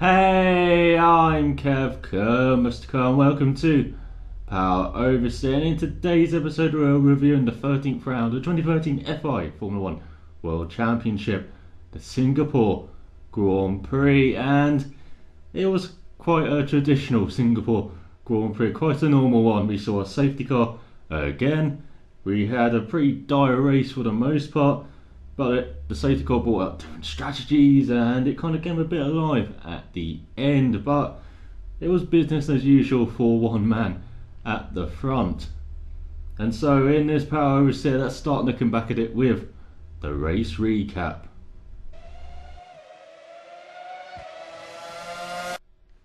Hey, I'm Kev, Mr. Kerr, and welcome to Power Oversteer. And in today's episode, we're reviewing the 13th round of the 2013 FI Formula 1 World Championship, the Singapore Grand Prix. And it was quite a traditional Singapore Grand Prix, quite a normal one. We saw a safety car again. We had a pretty dire race for the most part, but the safety car brought up different strategies and it kind of came a bit alive at the end. But it was business as usual for one man at the front. And so in this Power Oversteer, let's start looking back at it with the race recap.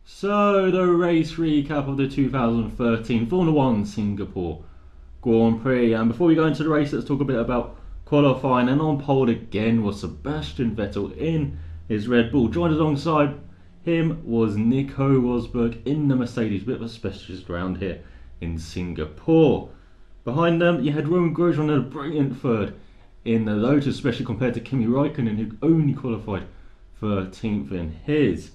So the race recap of the 2013 Formula 1 Singapore Grand Prix. And before we go into the race, let's talk a bit about qualifying. And on pole again was Sebastian Vettel in his Red Bull. Joined alongside him was Nico Rosberg in the Mercedes, bit of a specialist round here in Singapore. Behind them you had Roman Grosjean in a brilliant third in the Lotus, especially compared to Kimi Raikkonen, who only qualified 13th in his.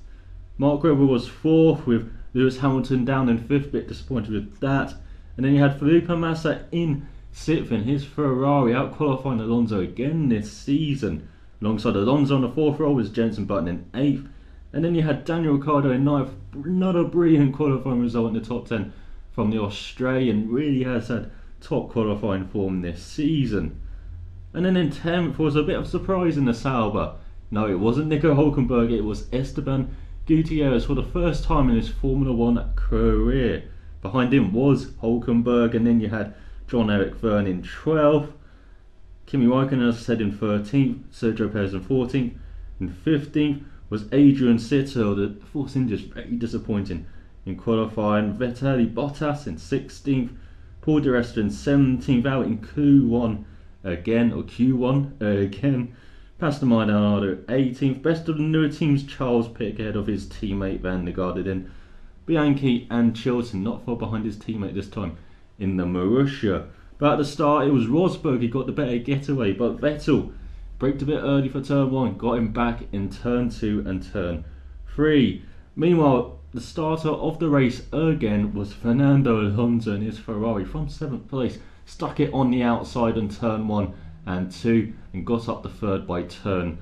Mark Webber was 4th, with Lewis Hamilton down in 5th, bit disappointed with that. And then you had Felipe Massa in 6th in his Ferrari, out qualifying Alonso again this season. Alongside Alonso on the 4th row was Jenson Button in 8th. And then you had Daniel Ricciardo in 9th, another brilliant qualifying result in the top 10 from the Australian, really has had top qualifying form this season. And then in 10th was a bit of a surprise in the Sauber. No, it wasn't Nico Hülkenberg, it was Esteban Gutierrez for the first time in his Formula 1 career. Behind him was Hülkenberg, and then you had John-Eric Verne in 12th, Kimi Raikkonen, as I said, in 13th, Sergio Perez in 14th, in 15th was Adrian Sittel. The Force India is very disappointing in qualifying. Vettel Bottas in 16th, Paul di Resta in 17th, out in Q1 again, Pastor Maldonado 18th. Best of the newer teams, Charles Pic ahead of his teammate Van der Garde, then Bianchi and Chilton not far behind his teammate this time in the Marussia. But at the start it was Rosberg who got the better getaway, but Vettel braked a bit early for turn 1, got him back in turn 2 and turn 3. Meanwhile, the starter of the race again was Fernando Alonso in his Ferrari from 7th place, stuck it on the outside in turn 1 and 2 and got up the 3rd by turn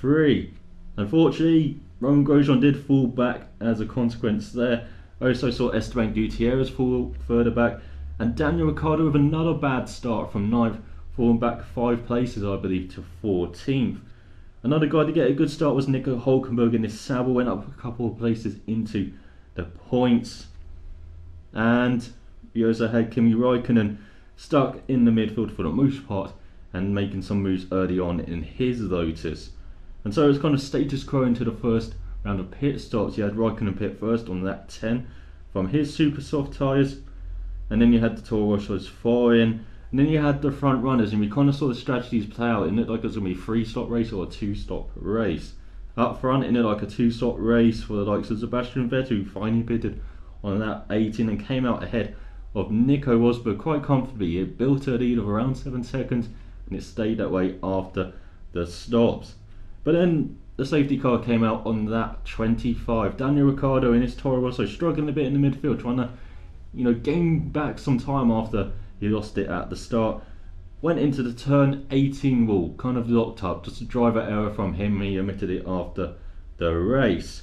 3. Unfortunately, Roman Grosjean did fall back as a consequence there. Also saw Esteban Gutierrez fall further back, and Daniel Ricciardo with another bad start from 9th, falling back 5 places I believe to 14th. Another guy to get a good start was Nico Hülkenberg in his Sauber, went up a couple of places into the points. And we also had Kimi Raikkonen stuck in the midfield for the most part and making some moves early on in his Lotus. And so it was kind of status quo into the first round of pit stops. You had Raikkonen pit first on lap 10 from his super soft tyres, and then you had the Toro Rossos foreign, and then you had the front runners, and we kind of saw the strategies play out. It looked like it was going to be a 3-stop race or a 2-stop race. Up front, it looked like a 2-stop race for the likes of Sebastian Vettel, who finally pitted on lap 18 and came out ahead of Nico Rosberg quite comfortably. It built a lead of around 7 seconds, and it stayed that way after the stops. But then the safety car came out on lap 25. Daniel Ricciardo in his Toro Rosso struggling a bit in the midfield, trying to gain back some time after he lost it at the start. Went into the turn 18 wall, kind of locked up, just a driver error from him. He omitted it after the race.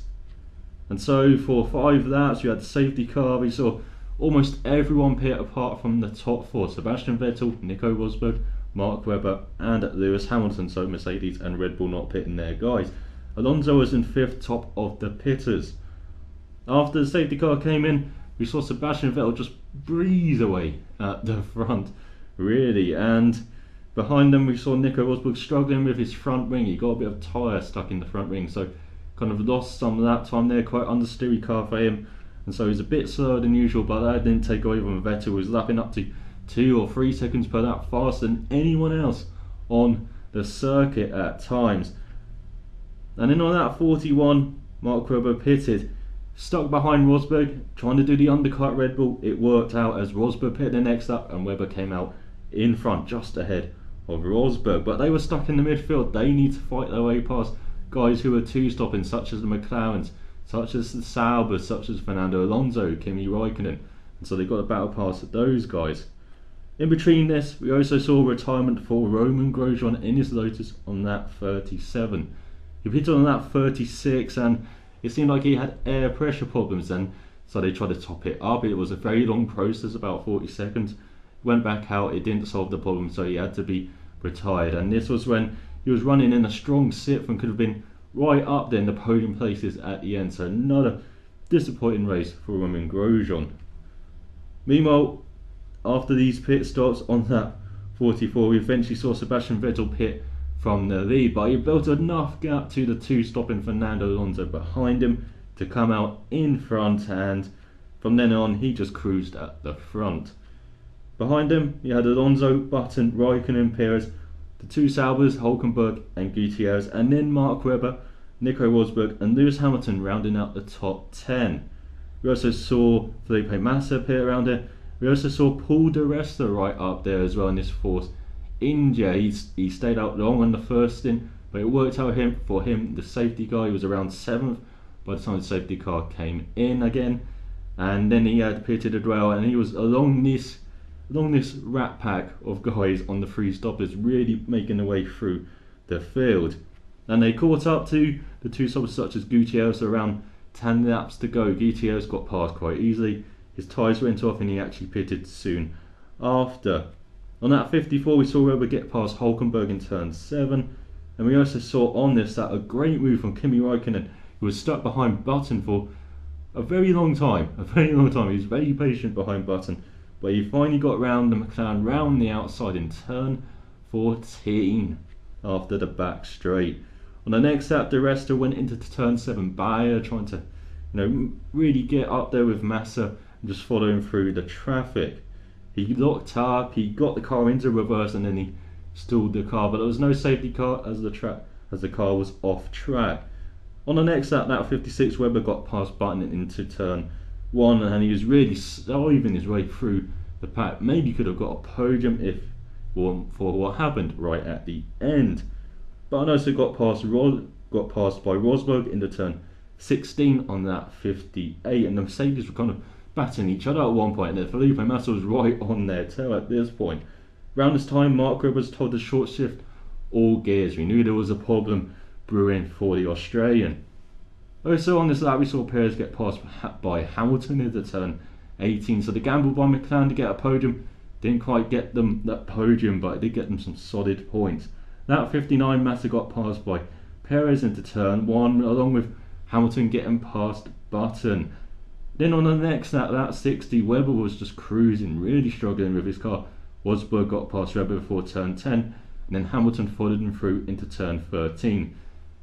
And so for 5 laps you had the safety car. We saw almost everyone pit apart from the top 4, Sebastian Vettel, Nico Rosberg, Mark Webber and Lewis Hamilton, so Mercedes and Red Bull not pitting their guys. Alonso was in 5th, top of the pitters. After the safety car came in, we saw Sebastian Vettel just breeze away at the front, really, and behind them we saw Nico Rosberg struggling with his front wing. He got a bit of tyre stuck in the front wing, so kind of lost some lap time there, quite understeery car for him, and so he's a bit slower than usual, but that didn't take away from Vettel, who was lapping up to 2 or 3 seconds per lap faster than anyone else on the circuit at times. And then on lap 41, Mark Webber pitted, stuck behind Rosberg, trying to do the undercut Red Bull. It worked out as Rosberg pitted the next lap and Webber came out in front just ahead of Rosberg. But they were stuck in the midfield. They need to fight their way past guys who are 2-stopping, such as the McLarens, such as the Saubers, such as Fernando Alonso, Kimi Raikkonen, and so they got a battle pass at those guys. In between this, we also saw retirement for Romain Grosjean in his Lotus on lap 37. He pitted on lap 36 and it seemed like he had air pressure problems then, so they tried to top it up. It was a very long process, about 40 seconds. Went back out, it didn't solve the problem, so he had to be retired. And this was when he was running in a strong sixth and could have been right up there in the podium places at the end. So another disappointing race for Romain Grosjean. Meanwhile, after these pit stops on lap 44, we eventually saw Sebastian Vettel pit from the lead, but he built enough gap to the two stopping Fernando Alonso behind him to come out in front, and from then on he just cruised at the front. Behind him he had Alonso, Button, Raikkonen, Perez, the two Saubers, Hulkenberg and Gutierrez, and then Mark Webber, Nico Rosberg and Lewis Hamilton rounding out the top 10. We also saw Felipe Massa pit around it. We also saw Paul di Resta right up there as well in this Force India. He stayed out long on the first stint, but it worked out for him. The safety car, he was around 7th by the time the safety car came in again, and then he had pitted as well, and he was along this rat pack of guys on the free stoppers, really making their way through the field. And they caught up to the two stoppers such as Gutierrez around 10 laps to go. Gutierrez got past quite easily. His tyres went off and he actually pitted soon after. On that 54 we saw Webber get past Hulkenberg in turn 7, and we also saw on this that a great move from Kimi Raikkonen, who was stuck behind Button for a very long time. He was very patient behind Button, but he finally got round the McLaren round the outside in turn 14 after the back straight. On the next lap, di Resta went into turn 7 Bayer, trying to really get up there with Massa and just follow him through the traffic. He locked up, he got the car into reverse, and then he stalled the car, but there was no safety car as the car was off track. On the next lap, lap 56, Webber got past Button into turn 1, and he was really sliving his way through the pack. Maybe could have got a podium if for what happened right at the end. Button also got passed by Rosberg into turn 16 on lap 58, and the Mercedes were kind of battling each other at one point, and then Felipe Massa was right on their tail at this point. Around this time, Mark Webber was told to short shift all gears. We knew there was a problem brewing for the Australian. Also on this lap, we saw Perez get passed by Hamilton into turn 18, so the gamble by McLaren to get a podium didn't quite get them that podium, but it did get them some solid points. Lap 59, Massa got passed by Perez into turn 1, along with Hamilton getting past Button. Then on the next lap, lap 60, Webber was just cruising, really struggling with his car. Rosberg got past Webber before turn 10, and then Hamilton followed him through into turn 13.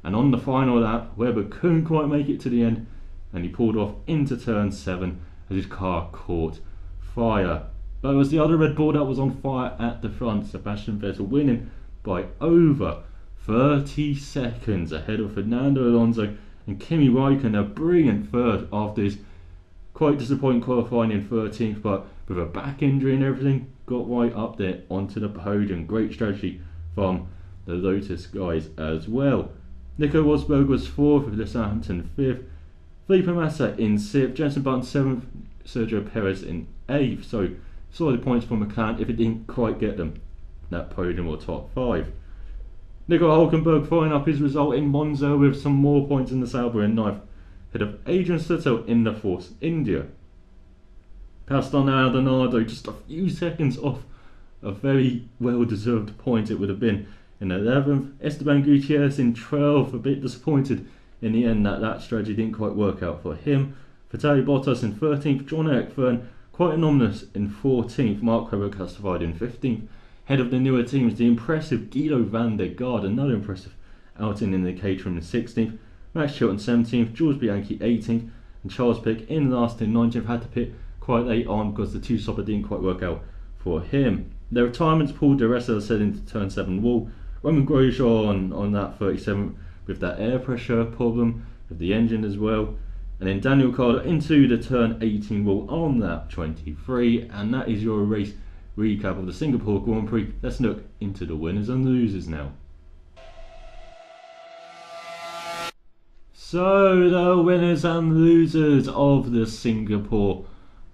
And on the final lap, Webber couldn't quite make it to the end, and he pulled off into turn 7 as his car caught fire. But it was the other Red Bull that was on fire at the front, Sebastian Vettel winning by over 30 seconds ahead of Fernando Alonso and Kimi Raikkonen, a brilliant third after his quite disappointing qualifying in 13th, but with a back injury and everything, got right up there onto the podium. Great strategy from the Lotus guys as well. Nico Rosberg was 4th, with Lewis Hamilton 5th, Felipe Massa in 6th, Jenson Button 7th, Sergio Perez in 8th. So solid points for McLaren if it didn't quite get them that podium or top 5. Nico Hulkenberg following up his result in Monza with some more points in the Sauber in 9th, ahead of Adrian Sutil in the Force India. Pastor Maldonado just a few seconds off a very well deserved point it would have been in 11th. Esteban Gutierrez in 12th, a bit disappointed in the end that strategy didn't quite work out for him. Valtteri Bottas in 13th, John Ekfern quite anomalous in 14th, Mark Webber classified in 15th. Head of the newer teams, the impressive Guido van der Garde, another impressive outing in the Caterham in 16th, Max Chilton 17th, Jules Bianchi 18th, and Charles Pic in last in 19th, had to pit quite late on because the two-stopper didn't quite work out for him. Their retirements, Paul di Resta said into turn 7 wall, Romain Grosjean on that 37th with that air pressure problem with the engine as well, and then Daniel Ricciardo into the turn 18 wall on lap 23, and that is your race recap of the Singapore Grand Prix. Let's look into the winners and losers now. So, the winners and losers of the Singapore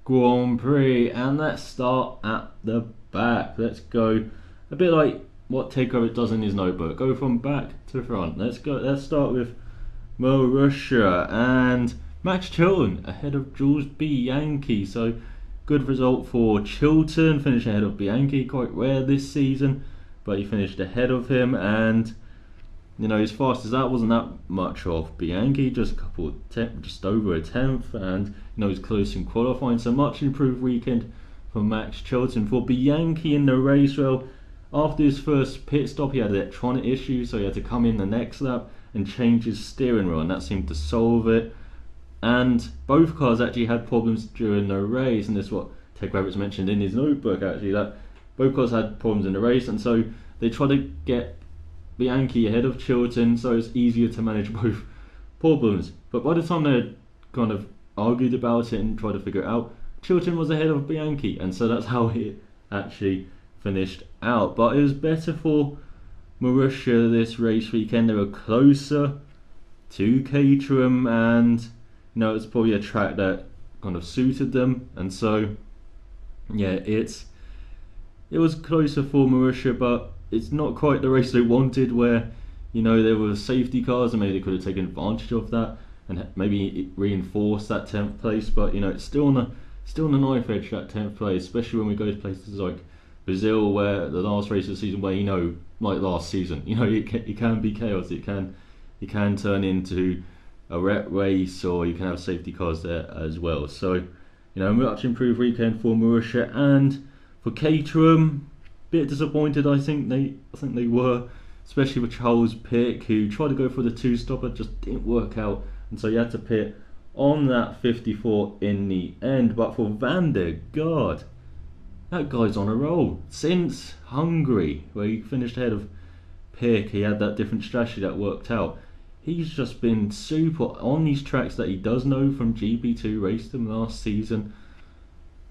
Grand Prix, and let's start at the back. Let's go a bit like what Takeover does in his notebook. Go from back to front. Let's start with Marussia and Max Chilton ahead of Jules Bianchi. So, good result for Chilton. Finished ahead of Bianchi. Quite rare this season, but he finished ahead of him, and his fastest that wasn't that much off Bianchi, just over a tenth, and he's close in qualifying. So much improved weekend for Max Chilton. For Bianchi in the race, well, after his first pit stop, he had electronic issues, so he had to come in the next lap and change his steering wheel, and that seemed to solve it. And both cars actually had problems during the race, and this is what Ted Rabbits mentioned in his notebook actually, that both cars had problems in the race, and so they tried to get Bianchi ahead of Chilton, so it's easier to manage both problems. But by the time they had kind of argued about it and tried to figure it out, Chilton was ahead of Bianchi, and so that's how it actually finished out. But it was better for Marussia this race weekend. They were closer to Caterham, and it's probably a track that kind of suited them, and so yeah, it was closer for Marussia, but it's not quite the race they wanted, where there were safety cars and maybe they could have taken advantage of that and maybe reinforced that 10th place. But it's still on the knife edge, that 10th place, especially when we go to places like Brazil, where the last race of the season, where like last season, it can be chaos. It can turn into a wet race, or you can have safety cars there as well. So much improved weekend for Marussia. And for Caterham, bit disappointed, I think they were, especially with Charles Pick, who tried to go for the two-stopper, just didn't work out, and so he had to pit on that 54 in the end. But for Van der Garde, that guy's on a roll since Hungary, where he finished ahead of Pick. He had that different strategy that worked out. He's just been super on these tracks that he does know from GP2, raced them last season.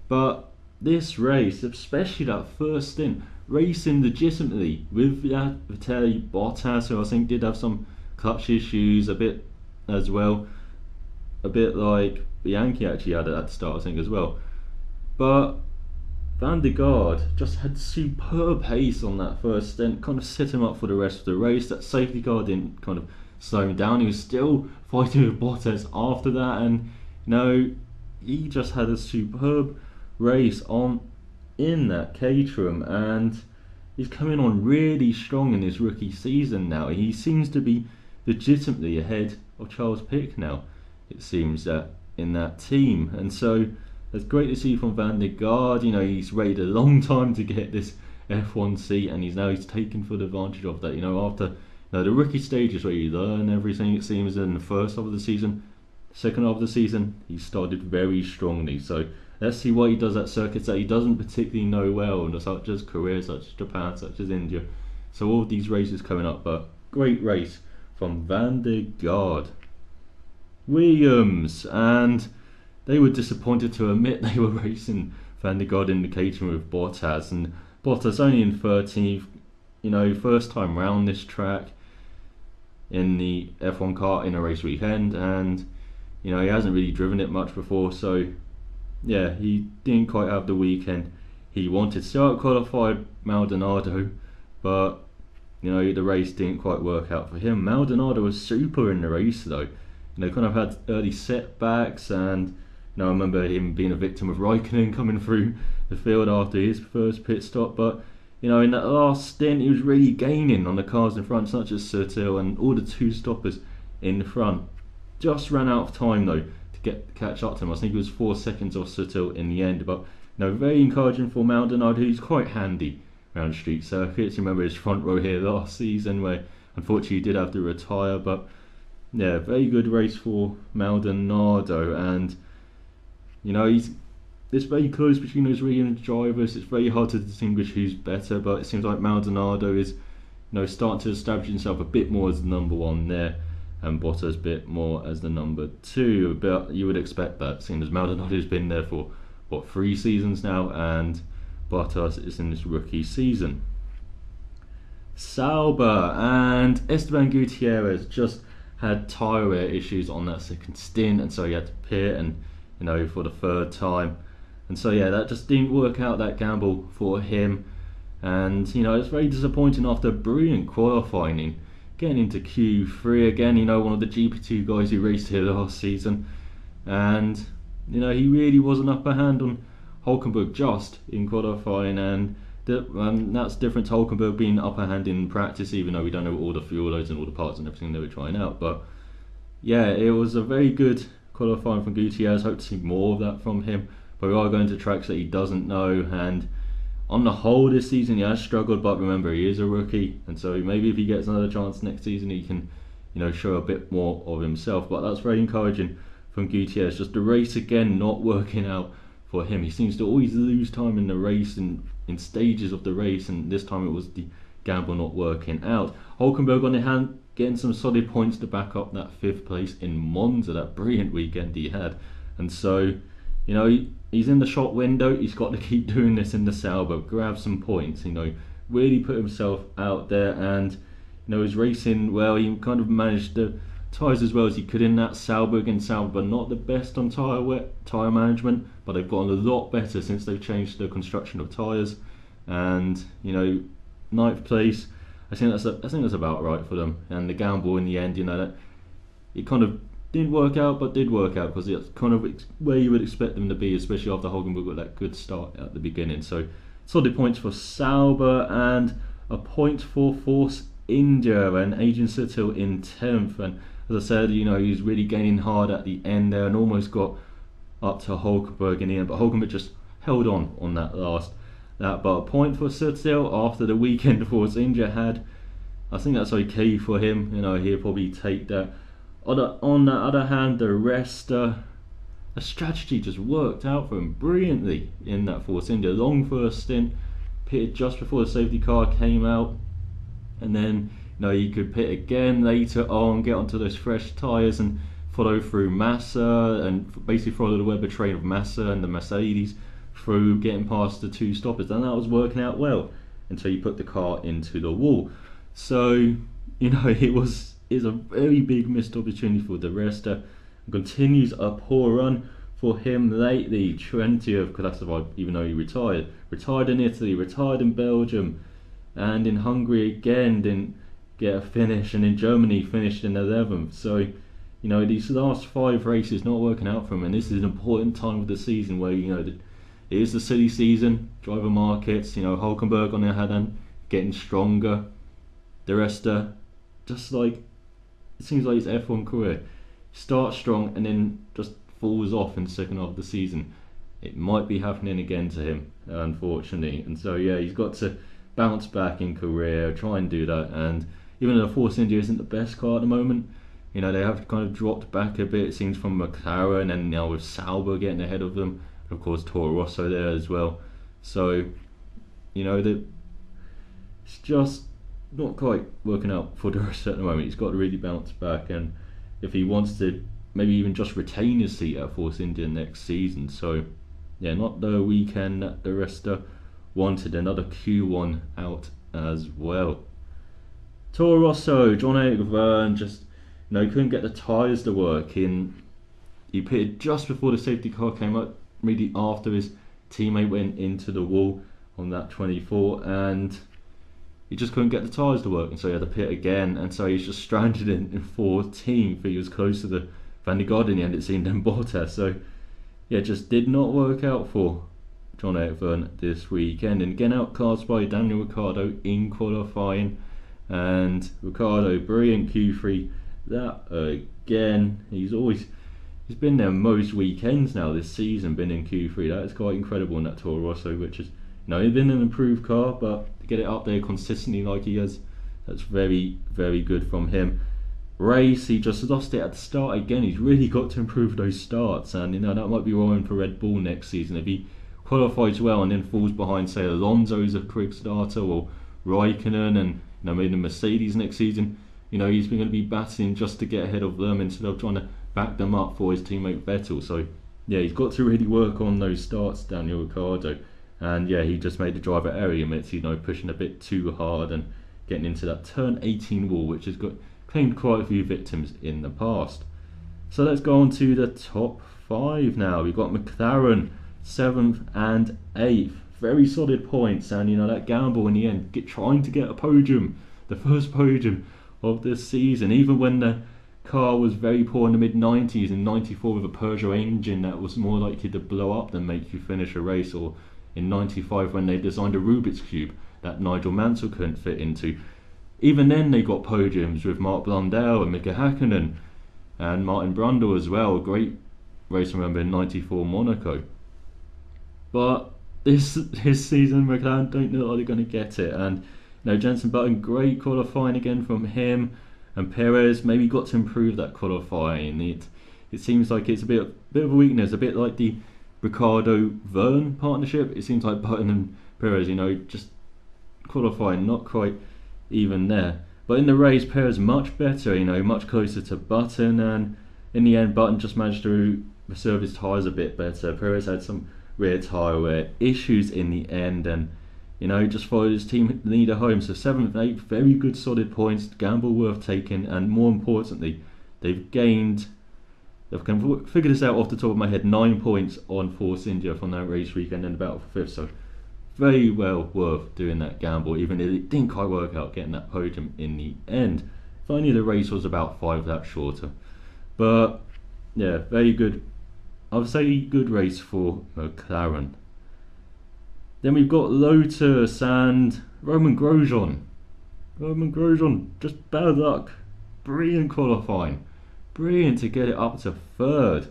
But this race, especially that first stint, racing legitimately with Valtteri Bottas, who I think did have some clutch issues a bit as well, a bit like Bianchi actually had at the start, I think, as well. But Van der Garde just had superb pace on that first stint, kind of set him up for the rest of the race. That safety car didn't kind of slow him down. He was still fighting with Bottas after that, and he just had a superb race in that Caterham, and he's coming on really strong in his rookie season now. He seems to be legitimately ahead of Charles Pick now, it seems, in that team, and so it's great to see from Van der Garde. He's waited a long time to get this F1 seat, and he's taken full advantage of that. After the rookie stages where you learn everything, it seems, in the first half of the season, second half of the season, he started very strongly. So let's see what he does at circuits that he doesn't particularly know well, such as Korea, such as Japan, such as India. So all of these races coming up, but great race from Van der Garde. Williams, and they were disappointed to admit they were racing Van der Garde in the Caterham with Bottas, and Bottas only in 13th, first time round this track in the F1 car in a race weekend, and he hasn't really driven it much before, so yeah, he didn't quite have the weekend he wanted. Still out-qualified Maldonado, but the race didn't quite work out for him. Maldonado was super in the race though. Kind of had early setbacks, and I remember him being a victim of Raikkonen coming through the field after his first pit stop. But in that last stint, he was really gaining on the cars in front, such as Surtees and all the two stoppers in front. Just ran out of time though to catch up to him. I think it was 4 seconds off Surtees in the end. But very encouraging for Maldonado, who's quite handy around street circuits. Remember his front row here last season, where unfortunately he did have to retire. But yeah, very good race for Maldonado, and it's very close between those Williams drivers. It's very hard to distinguish who's better, but it seems like Maldonado is starting to establish himself a bit more as the number one there, and Bottas a bit more as the number two. But you would expect that, seeing as Maldonado's been there for 3 seasons now, and Bottas is in his rookie season. Sauber and Esteban Gutierrez just had tyre wear issues on that second stint, and so he had to pit, and for the third time. And so that just didn't work out, that gamble for him. And it's very disappointing after brilliant qualifying, getting into Q3 again. One of the GP2 guys who raced here last season, and he really was an upper hand on Hulkenberg just in qualifying, and that's different to Hulkenberg being upper hand in practice, even though we don't know all the fuel loads and all the parts and everything they were trying out. But it was a very good qualifying from Gutierrez. Hope to see more of that from him, but we are going to tracks that he doesn't know, and on the whole this season he has struggled, but remember, he is a rookie, and so maybe if he gets another chance next season he can show a bit more of himself. But that's very encouraging from Gutierrez. Just the race again not working out for him. He seems to always lose time in the race and in stages of the race, and this time it was the gamble not working out. Hulkenberg on the hand getting some solid points to back up that 5th place in Monza, that brilliant weekend he had. And so he's in the shot window. He's got to keep doing this in the Sauber, grab some points, really put himself out there, and he's racing well. He kind of managed the tyres as well as he could in that Sauber. Again, Sauber not the best on tyre management, but they've gotten a lot better since they've changed the construction of tyres. And 9th place, I think that's about right for them. And the gamble in the end, that it kind of didn't work out, but did work out, because it's kind of where you would expect them to be, especially after Hulkenberg got that good start at the beginning. So solid points for Sauber, and a point for Force India, and Adrian Sutil in 10th. And as I said, he was really gaining hard at the end there and almost got up to Hulkenberg in the end, but Hulkenberg just held on that last lap. But a point for Sutil after the weekend Force India had. I think that's okay for him. He'll probably take that. On the other hand, the rest, the strategy just worked out for him brilliantly in that Force India. Long first stint, pitted just before the safety car came out, and then he could pit again later on, get onto those fresh tyres and follow through Massa, and basically follow the Webber train of Massa and the Mercedes through, getting past the 2 stoppers. And that was working out well until you put the car into the wall. So it's a very big missed opportunity for the rest. Continues a poor run for him lately. 20th classified, even though he retired in Italy, retired in Belgium, and in Hungary again didn't get a finish, and in Germany finished in 11th. So these last 5 races not working out for him, and this is an important time of the season where it is the silly season, driver markets. Hulkenberg on the other hand getting stronger. The rest just like, it seems like his F1 career starts strong and then just falls off in the second half of the season. It might be happening again to him, unfortunately. And so he's got to bounce back in career, try and do that. And even though Force India isn't the best car at the moment, they have kind of dropped back a bit, it seems, from McLaren, and now with Sauber getting ahead of them, and of course Toro Rosso there as well. So it's just not quite working out for the rest at the moment. He's got to really bounce back, and if he wants to maybe even just retain his seat at Force India next season. So not the weekend that the rest wanted. Another Q1 out as well. Toro Rosso, John Verne just couldn't get the tyres to work. He pitted just before the safety car came up, really after his teammate went into the wall on that 24, and he just couldn't get the tyres to work, and so he had to pit again, and so he's just stranded in 14th. He was close to the Van der Garde in the end, it seemed, and Bottas. So it just did not work out for John Verne this weekend, and again outclassed by Daniel Ricciardo in qualifying. And Ricciardo, brilliant Q3 that again. He's been there most weekends now this season, been in Q3. That is quite incredible in that Toro Rosso, which is he's been an improved car, but to get it up there consistently like he has, that's very, very good from him. Race, he just lost it at the start again. He's really got to improve those starts, and that might be worrying for Red Bull next season if he qualifies well and then falls behind, say, Alonso as a quick starter, or Raikkonen, and maybe the Mercedes next season. He's been going to be battling just to get ahead of them instead of trying to back them up for his teammate Vettel. So he's got to really work on those starts, Daniel Ricciardo. And he just made the driver error. He admits, pushing a bit too hard and getting into that turn 18 wall, which has got claimed quite a few victims in the past. So let's go on to the top 5 now. We've got McLaren 7th and 8th. Very solid points, and that gamble in the end, trying to get a podium, the first podium of this season, even when the car was very poor in the mid-90s, in 94 with a Peugeot engine that was more likely to blow up than make you finish a race, or in 95 when they designed a Rubik's Cube that Nigel Mansell couldn't fit into. Even then they got podiums with Mark Blundell and Mika Hakkinen and Martin Brundle as well, a great race remember in 94 Monaco. But this season McLaren don't look like they're going to get it, and Jenson Button, great qualifying again from him, and Perez maybe got to improve that qualifying. It seems like it's a bit of a weakness, a bit like the Ricciardo-Verne partnership. It seems like Button and Perez, just qualifying not quite even there. But in the race, Perez much better, much closer to Button, and in the end Button just managed to reserve his tyres a bit better. Perez had some rear tyre wear issues in the end, and just followed his team leader home. So 7th, 8th, very good solid points, gamble worth taking, and more importantly, they've figured this out off the top of my head, 9 points on Force India from that race weekend and about 5th. So very well worth doing that gamble, even if it didn't quite work out getting that podium in the end. If only the race was about 5 laps shorter. But yeah, very good. I would say good race for McLaren. Then we've got Lotus and Roman Grosjean. Roman Grosjean, just bad luck. Brilliant qualifying. Brilliant to get it up to 3rd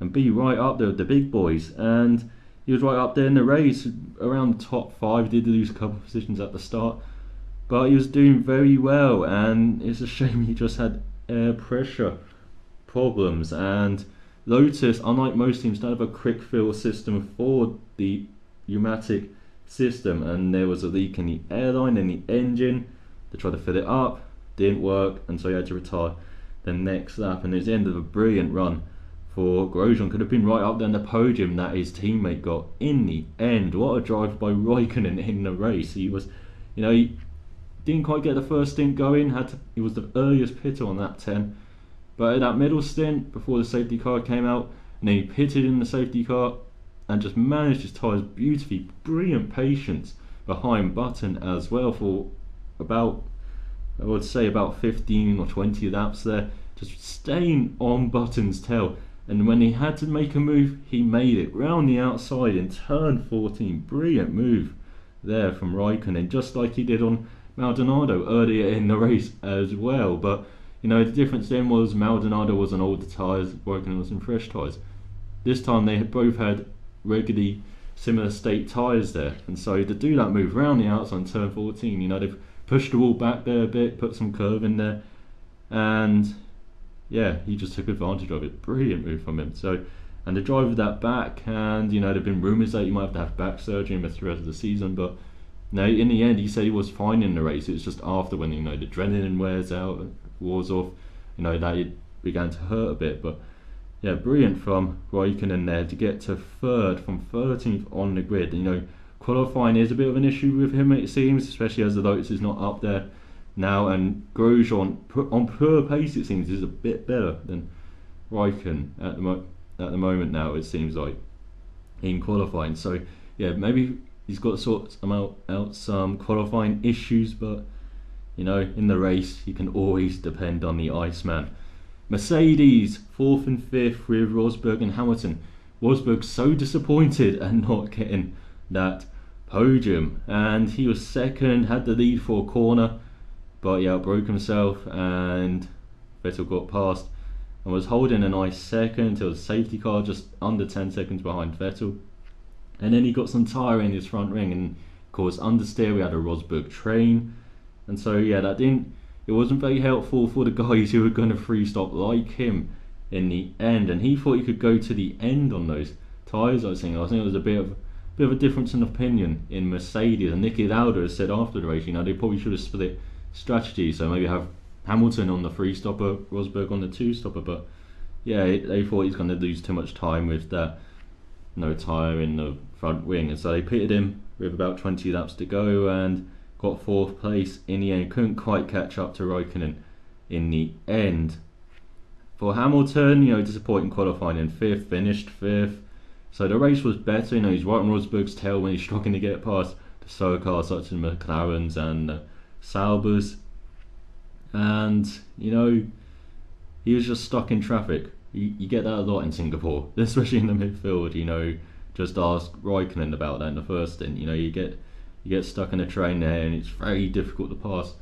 and be right up there with the big boys. And he was right up there in the race, around the top 5. He did lose a couple of positions at the start, but he was doing very well, and it's a shame he just had air pressure problems. And Lotus, unlike most teams, don't have a quick fill system for the pneumatic system, and there was a leak in the airline and the engine. They tried to fill it up, didn't work, and so he had to retire the next lap. And it's the end of a brilliant run for Grosjean. Could have been right up there on the podium that his teammate got in the end. What a drive by Raikkonen in the race. He was, he didn't quite get the first stint going. He was the earliest pitter on lap 10, but at that middle stint before the safety car came out, and then he pitted in the safety car and just managed his tyres beautifully. Brilliant patience behind Button as well for about, I would say, about 15 or 20 laps there, just staying on Button's tail. And when he had to make a move, he made it round the outside in turn 14. Brilliant move there from Raikkonen, just like he did on Maldonado earlier in the race as well. But the difference then was Maldonado was on older tyres, Raikkonen was on fresh tyres. This time they had both had regularly similar state tyres there, and so to do that move round the outside on turn 14, they've pushed the wall back there a bit, put some curve in there, and yeah, he just took advantage of it. Brilliant move from him. So, and the drive of that back, and there've been rumours that he might have to have back surgery in the rest of the season, but no, in the end he said he was fine in the race. It was just after, when the adrenaline wears out, wars off, that it began to hurt a bit. But yeah, brilliant from Raikkonen there to get to 3rd from 13th on the grid. Qualifying is a bit of an issue with him, it seems, especially as the Lotus is not up there now, and Grosjean on pure pace, it seems, is a bit better than Raikkonen at the moment now, it seems like, in qualifying. So yeah, maybe he's got to sort out some qualifying issues, but in the race you can always depend on the Iceman. Mercedes 4th and 5th with Rosberg and Hamilton. Rosberg so disappointed at not getting that podium, and he was 2nd, had the lead for a corner, but yeah, broke himself, and Vettel got past and was holding a nice 2nd until the safety car, just under 10 seconds behind Vettel. And then he got some tyre in his front ring, and of course understeer, we had a Rosberg train, and so yeah, it wasn't very helpful for the guys who were going to free stop like him in the end, and he thought he could go to the end on those tyres. I think there was a bit of a difference in opinion in Mercedes, and Niki Lauda has said after the race, they probably should have split strategy, so maybe have Hamilton on the 3-stopper, Rosberg on the 2-stopper, but yeah, they thought he's going to lose too much time with that tyre in the front wing, and so they pitted him with about 20 laps to go and got 4th place in the end. Couldn't quite catch up to Raikkonen in the end. For Hamilton, disappointing qualifying in 5th, finished 5th. So the race was better, he's right on Rosberg's tail when he's struggling to get past the slow cars such as McLarens and Saubers. And, he was just stuck in traffic. You get that a lot in Singapore, especially in the midfield, just ask Raikkonen about that in the first stint. You get stuck in a train there and it's very difficult to pass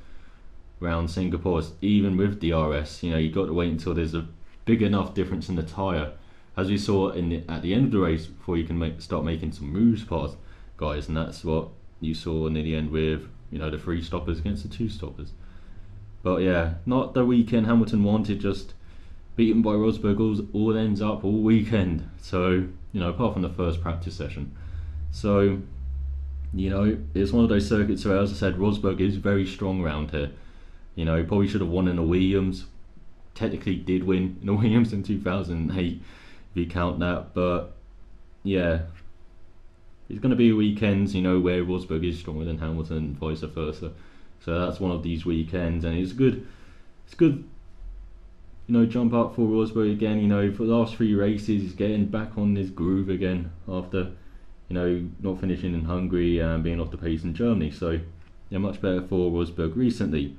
around Singapore, even with DRS. You got to wait until there's a big enough difference in the tyre, as we saw at the end of the race, before you can start making some moves past guys, and that's what you saw in the end with the 3 stoppers against the 2 stoppers. But yeah, not the weekend Hamilton wanted, just beaten by Rosberg all ends up all weekend. So apart from the first practice session. So it's one of those circuits where, as I said, Rosberg is very strong around here. He probably should have won in the Williams. Technically did win in the Williams in 2008, if you count that. But yeah, it's going to be weekends, where Rosberg is stronger than Hamilton and vice versa. So that's one of these weekends, and it's good, jump up for Rosberg again. For the last 3 races, he's getting back on his groove again after, not finishing in Hungary and being off the pace in Germany. So yeah, much better for Rosberg recently.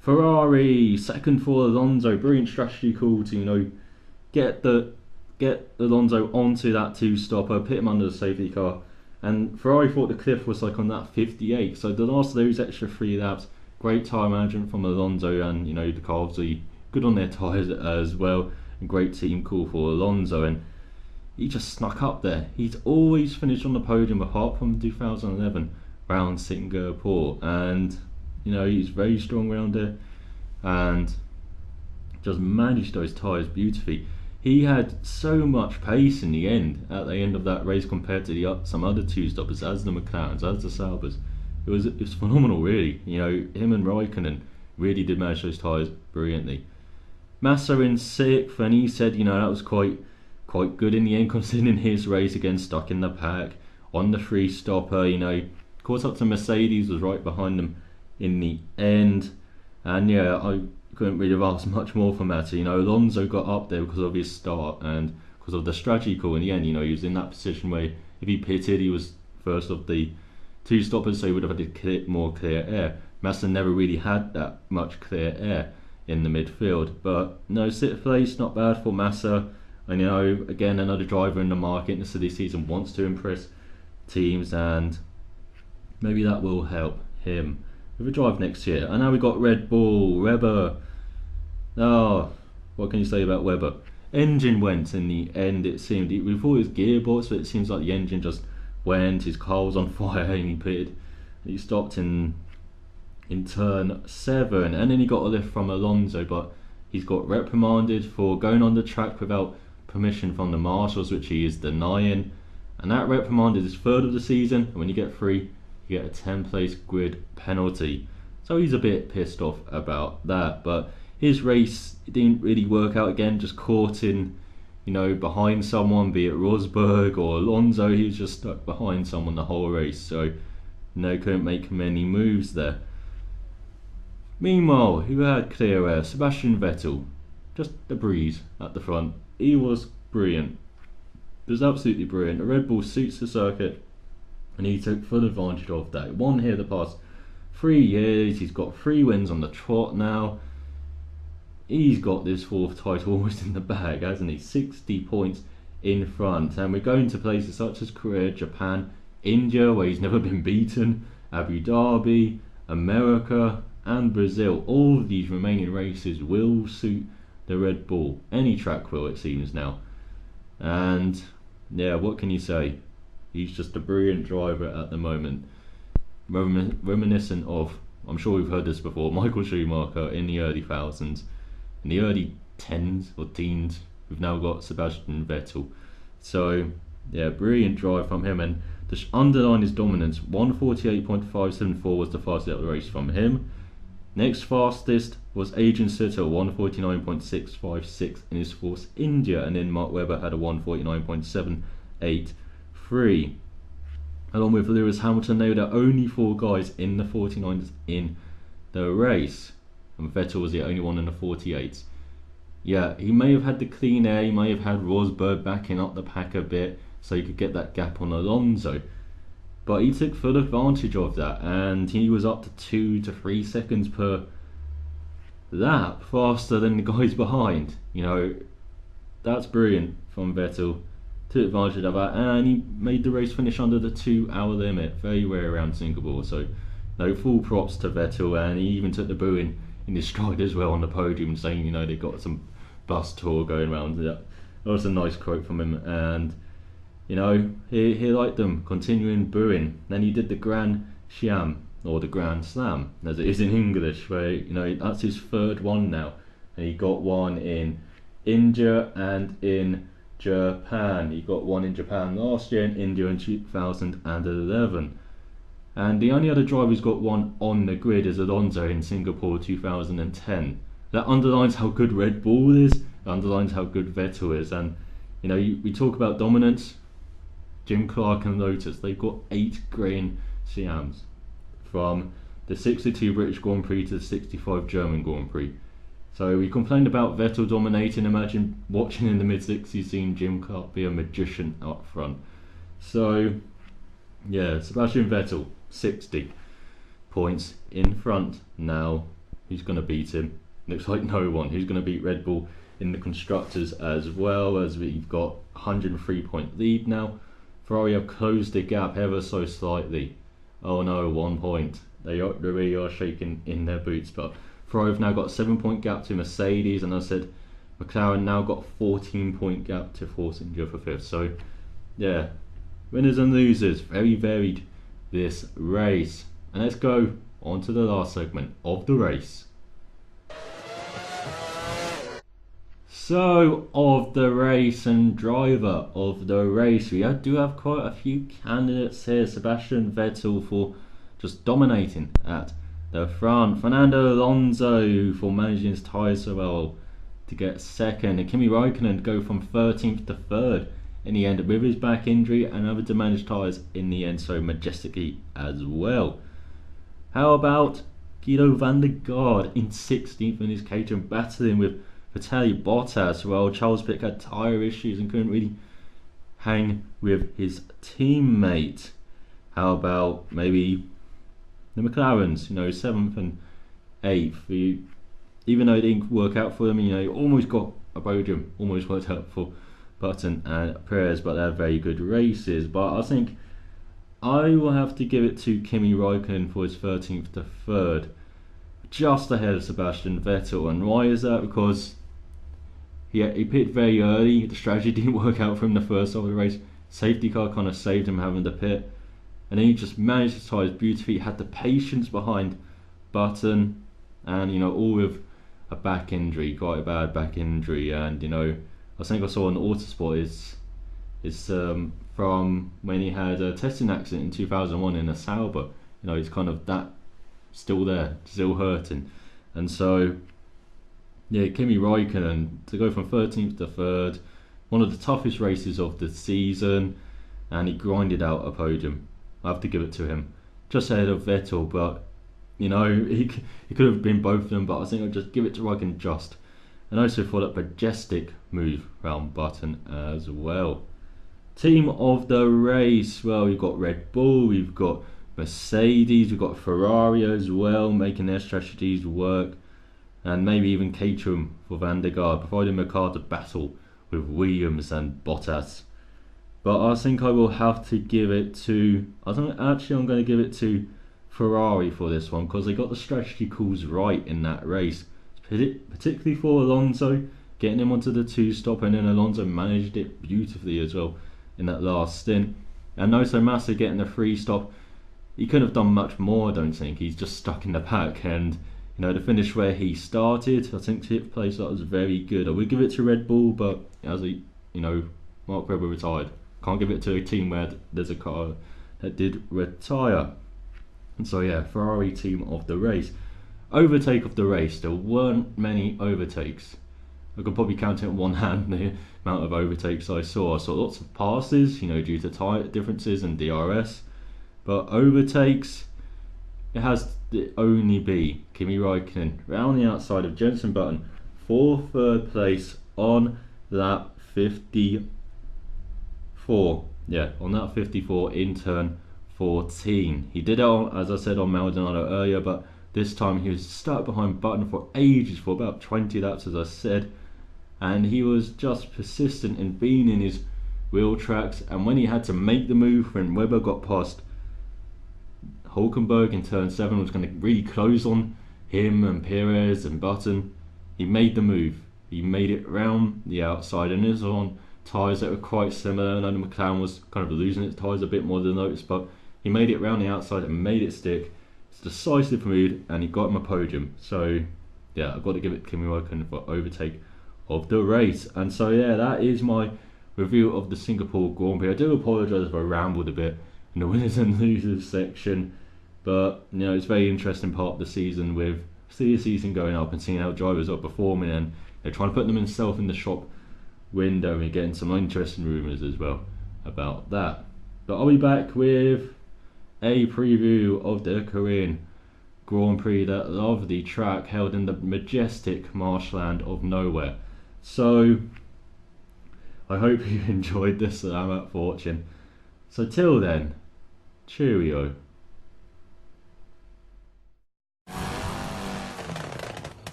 Ferrari, second for Alonso. Brilliant strategy call to, get Alonso onto that 2-stopper, pit him under the safety car. And Ferrari thought the cliff was like on that 58. So the last of those extra 3 laps, great tyre management from Alonso, and the car obviously good on their tyres as well. And great team call for Alonso, and he just snuck up there. He's always finished on the podium apart from 2011 around Singapore, and he's very strong around there and just managed those tyres beautifully. He had so much pace in the end, at the end of that race, compared to some other 2-stoppers, as the McLarens, as the Saubers. It was phenomenal, really. Him and Raikkonen really did manage those tyres brilliantly. Massa in 6th, and he said, that was quite good in the end, considering his race again, stuck in the pack on the 3-stopper. Caught up to Mercedes, was right behind them in the end, and yeah, I couldn't really have asked much more from Massa. Alonso got up there because of his start and because of the strategy call in the end. He was in that position where if he pitted, he was first of the 2 stoppers, so he would have had more clear air. Massa never really had that much clear air in the midfield, but no, 6th place, not bad for Massa. And again, another driver in the market in the city season, wants to impress teams, and maybe that will help him with a drive next year. And now we got Red Bull, Webber. Oh, what can you say about Webber? Engine went in the end, it seemed. We thought it was gearbox, but it seems like the engine just went. His car was on fire and he pitted. He stopped in turn 7, and then he got a lift from Alonso, but he's got reprimanded for going on the track without permission from the marshals, which he is denying. And that reprimand is his 3rd of the season, and when you get 3, you get a 10-place grid penalty. So he's a bit pissed off about that, but his race didn't really work out again, just caught in, behind someone, be it Rosberg or Alonso. He was just stuck behind someone the whole race, so couldn't make many moves there. Meanwhile, who had clear air? Sebastian Vettel, just a breeze at the front. He was brilliant. It was absolutely brilliant. The Red Bull suits the circuit, and he took full advantage of that. Won here the past 3 years. He's got 3 wins on the trot now. He's got this 4th title almost in the bag, hasn't he? 60 points in front. And we're going to places such as Korea, Japan, India, where he's never been beaten, Abu Dhabi, America, and Brazil. All of these remaining races will suit the Red Bull. Any track will, it seems now. And yeah, what can you say? He's just a brilliant driver at the moment. Reminiscent of, I'm sure we've heard this before, Michael Schumacher in the early thousands. In the early 10s or teens, we've now got Sebastian Vettel. So yeah, brilliant drive from him, and to underline his dominance, 148.574 was the fastest out of the race from him. Next fastest was Adrian Sutter, 149.656 in his Force India, and then Mark Webber had a 149.783. Along with Lewis Hamilton, they were the only 4 guys in the 49ers in the race. and Vettel was the only one in the 48s. Yeah, he may have had the clean air, he may have had Rosberg backing up the pack a bit so he could get that gap on Alonso. But he took full advantage of that, and he was up to 2 to 3 seconds per lap faster than the guys behind. That's brilliant from Vettel. Took advantage of that, and he made the race finish under the 2-hour limit. Very rare around Singapore, so full props to Vettel, and he even took the booing in his stride as well on the podium, saying they got some bus tour going around. That was a nice quote from him, and he liked them continuing booing. Then he did the Grand Slam, or the Grand Slam as it is in English, where that's his third one now, and he got one in India and in Japan. He got one in Japan last year, in India in 2011. And the only other driver who's got one on the grid is Alonso in Singapore 2010. That underlines how good Red Bull is, underlines how good Vettel is. And we talk about dominance. Jim Clark and Lotus, they've got 8 Grand Slams, from the 62 British Grand Prix to the 65 German Grand Prix. So we complained about Vettel dominating. Imagine watching in the mid-60s, seeing Jim Clark be a magician up front. So yeah, Sebastian Vettel, 60 points in front now. Who's going to beat him? Looks like no one. Who's going to beat Red Bull in the constructors as well, as we've got 103 point lead now. Ferrari have closed the gap ever so slightly. Oh no, 1 point. They really are shaking in their boots, but Ferrari have now got a 7-point gap to Mercedes, and I said McLaren now got a 14-point gap to Force India for 5th. So yeah, winners and losers, very varied this race. And let's go on to the last segment of the race. So, of the race and driver of the race, we do have quite a few candidates here. Sebastian Vettel for just dominating at the front. Fernando Alonso for managing his tyres so well to get 2nd. And Kimi Raikkonen go from 13th to 3rd in the end with his back injury and having to manage tyres in the end so majestically as well. How about Guido van der Garde in 16th in his Caterham, battling with Valtteri Bottas? Well, Charles Pic had tyre issues and couldn't really hang with his teammate. How about maybe the McLarens, 7th and 8th, even though it didn't work out for them, almost got a podium, almost worked out for Button and Perez, but they're very good races. But I think I will have to give it to Kimi Raikkonen for his 13th to 3rd, just ahead of Sebastian Vettel. And why is that? Because he pitted very early. The strategy didn't work out for him the first half of the race. Safety car kind of saved him having to pit, and then he just managed his tyres beautifully. He had the patience behind Button, and all with a back injury, quite a bad back injury. And I think I saw on Autosport is from when he had a testing accident in 2001 in a Sauber. He's kind of that still there, still hurting. And so yeah, Kimi Raikkonen to go from 13th to 3rd, one of the toughest races of the season, and he grinded out a podium. I have to give it to him, just ahead of Vettel. But he could have been both of them, but I think I'll just give it to Raikkonen just. And also for that majestic move round Button as well. Team of the race, well, we've got Red Bull, we've got Mercedes, we've got Ferrari as well, making their strategies work, and maybe even Caterham for Van der Garde, providing a car to battle with Williams and Bottas. But I think I will have to give it to, I'm going to give it to Ferrari for this one, because they got the strategy calls right in that race, particularly for Alonso, getting him onto the 2-stop, and then Alonso managed it beautifully as well in that last stint. And also Massa getting the 3-stop. He couldn't have done much more, I don't think. He's just stuck in the pack, and the finish where he started, I think 5th place, that was very good. I would give it to Red Bull, but as Mark Webber retired, can't give it to a team where there's a car that did retire. And so yeah, Ferrari team of the race. Overtake of the race, there weren't many overtakes. I could probably count it on one hand the amount of overtakes I saw. I saw lots of passes, due to tyre differences and DRS. But overtakes, there's it only be Kimi Raikkonen round the outside of Jenson Button for third place on lap 54. Yeah, on lap 54 in turn 14. He did it on, as I said, on Maldonado earlier, but this time he was stuck behind Button for ages, for about 20 laps, as I said, and he was just persistent in being in his wheel tracks. And when he had to make the move, when Webber got past Hulkenberg in turn 7, was going to really close on him and Perez and Button, he made the move. He made it round the outside, and it was on tyres that were quite similar. And I know McLaren was kind of losing its tyres a bit more than noticed, but he made it round the outside and made it stick. It's a decisive move, and he got him a podium. So yeah, I've got to give it to Kimi Raikkonen for overtake of the race. And so yeah, that is my review of the Singapore Grand Prix. I do apologise if I rambled a bit in the winners and losers section, but you know, it's a very interesting part of the season with the season going up and seeing how drivers are performing, and they're trying to put themselves in the shop window and getting some interesting rumours as well about that. But I'll be back with a preview of the Korean Grand Prix, that lovely track held in the majestic marshland of nowhere. So I hope you enjoyed this that I'm up for watching. So till then, cheerio.